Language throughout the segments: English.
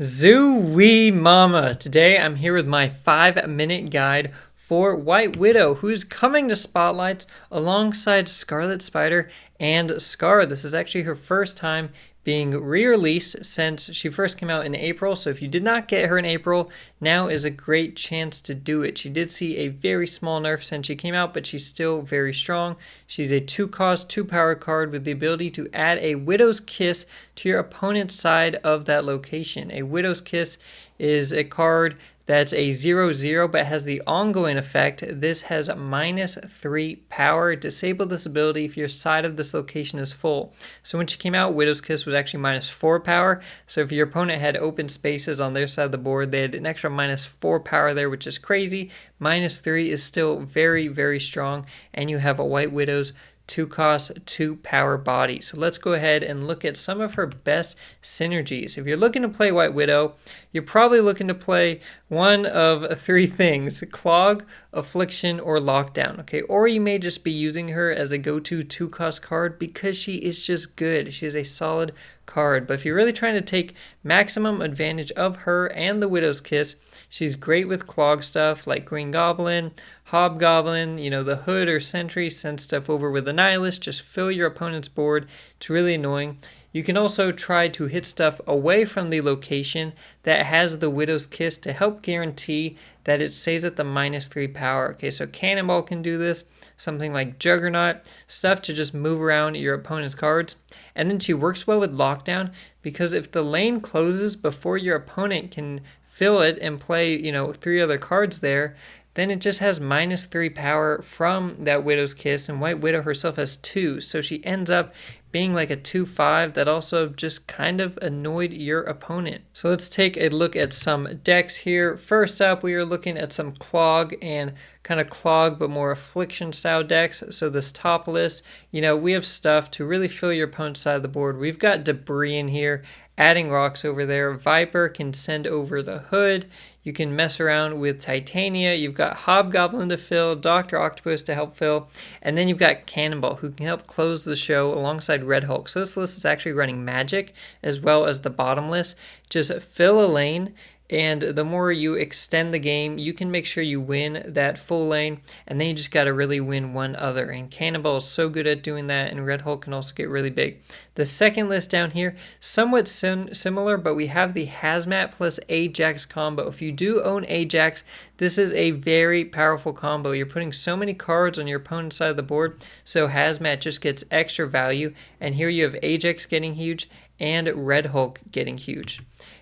Zoo-wee mama. Today I'm here with my 5-minute guide for White Widow, who's coming to Spotlights alongside Scarlet Spider and Scar. This is actually her first time being re-released since she first came out in April. So if you did not get her in April, now is a great chance to do it. She did see a very small nerf since she came out, but she's still very strong. She's a 2-cost, 2-power card with the ability to add a Widow's Kiss to your opponent's side of that location. A Widow's Kiss is a card that's a 0/0 but has the ongoing effect. This has -3 power. Disable this ability if your side of this location is full. So when she came out, Widow's Kiss was actually -4 power. So if your opponent had open spaces on their side of the board, they had an extra -4 power there, which is crazy. -3 is still very, very strong. And you have a White Widow's 2-cost, 2-power body. So let's go ahead and look at some of her best synergies. If you're looking to play White Widow, you're probably looking to play one of 3 things: Clog, Affliction, or Lockdown. Okay, or you may just be using her as a go-to 2-cost card because she is just good. She is a solid card. But if you're really trying to take maximum advantage of her and the Widow's Kiss, she's great with Clog stuff like Green Goblin, Hobgoblin, the Hood or Sentry. Send stuff over with the Nihilist, just fill your opponent's board. It's really annoying. You can also try to hit stuff away from the location that has the Widow's Kiss to help guarantee that it stays at the -3 power. Okay, so Cannonball can do this, something like Juggernaut, stuff to just move around your opponent's cards. And then she works well with Lockdown because if the lane closes before your opponent can fill it and play, 3 other cards there, then it just has -3 power from that Widow's Kiss, and White Widow herself has 2, so she ends up being like a 2/5 that also just kind of annoyed your opponent. So let's take a look at some decks here. First up, we are looking at some Clog and kind of Clog but more Affliction style decks. So this top list, we have stuff to really fill your opponent's side of the board. We've got Debris in here, adding rocks over there. Viper can send over the Hood. You can mess around with Titania. You've got Hobgoblin to fill, Dr. Octopus to help fill, and then you've got Cannonball who can help close the show alongside Red Hulk. So this list is actually running Magic as well as the bottom list. Just fill a lane, and the more you extend the game, you can make sure you win that full lane, and then you just got to really win one other. And Cannonball is so good at doing that, and Red Hulk can also get really big. The second list down here, somewhat similar, but we have the Hazmat plus Ajax combo. If you do own Ajax, this is a very powerful combo. You're putting so many cards on your opponent's side of the board, so Hazmat just gets extra value. And here you have Ajax getting huge and Red Hulk getting huge.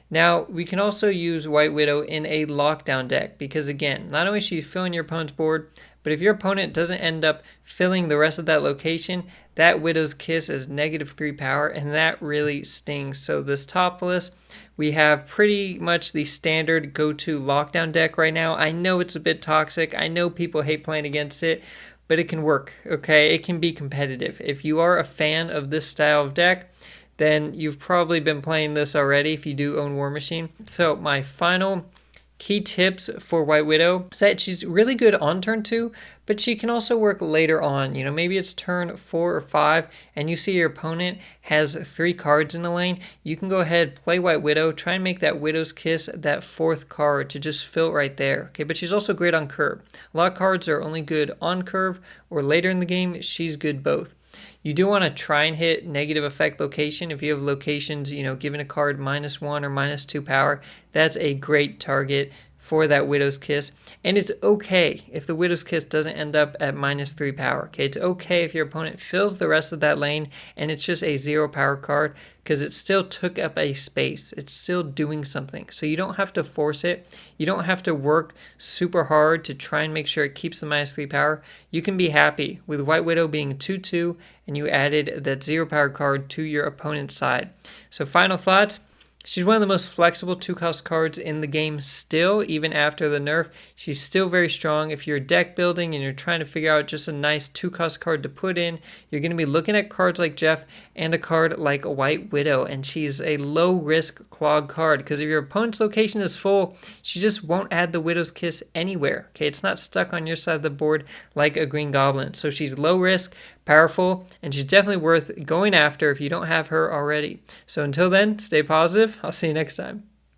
Now, we can also use White Widow in a Lockdown deck because, again, not only is she filling your opponent's board, but if your opponent doesn't end up filling the rest of that location, that Widow's Kiss is -3 power, and that really stings. So this top list, we have pretty much the standard go-to Lockdown deck right now. I know it's a bit toxic. I know people hate playing against it, but it can work, okay? It can be competitive. If you are a fan of this style of deck, then you've probably been playing this already if you do own War Machine. So my final key tips for White Widow is that she's really good on turn 2, but she can also work later on. Maybe it's turn 4 or 5 and you see your opponent has 3 cards in the lane. You can go ahead, play White Widow, try and make that Widow's Kiss that 4th card to just fill right there. Okay, but she's also great on curve. A lot of cards are only good on curve or later in the game. She's good both. You do want to try and hit negative effect location. If you have locations, giving a card -1 or -2 power, that's a great target for that Widow's Kiss. And it's okay if the Widow's Kiss doesn't end up at -3 power. Okay, it's okay if your opponent fills the rest of that lane and it's just a 0 power card because it still took up a space. It's still doing something. So you don't have to force it. You don't have to work super hard to try and make sure it keeps the -3 power. You can be happy with White Widow being 2/2 and you added that 0 power card to your opponent's side. So final thoughts. She's one of the most flexible 2-cost cards in the game still, even after the nerf. She's still very strong. If you're deck building and you're trying to figure out just a nice 2-cost card to put in, you're going to be looking at cards like Jeff and a card like a White Widow. And she's a low-risk Clog card because if your opponent's location is full, she just won't add the Widow's Kiss anywhere. Okay, it's not stuck on your side of the board like a Green Goblin. So she's low risk, powerful, and she's definitely worth going after if you don't have her already. So until then, stay positive. I'll see you next time.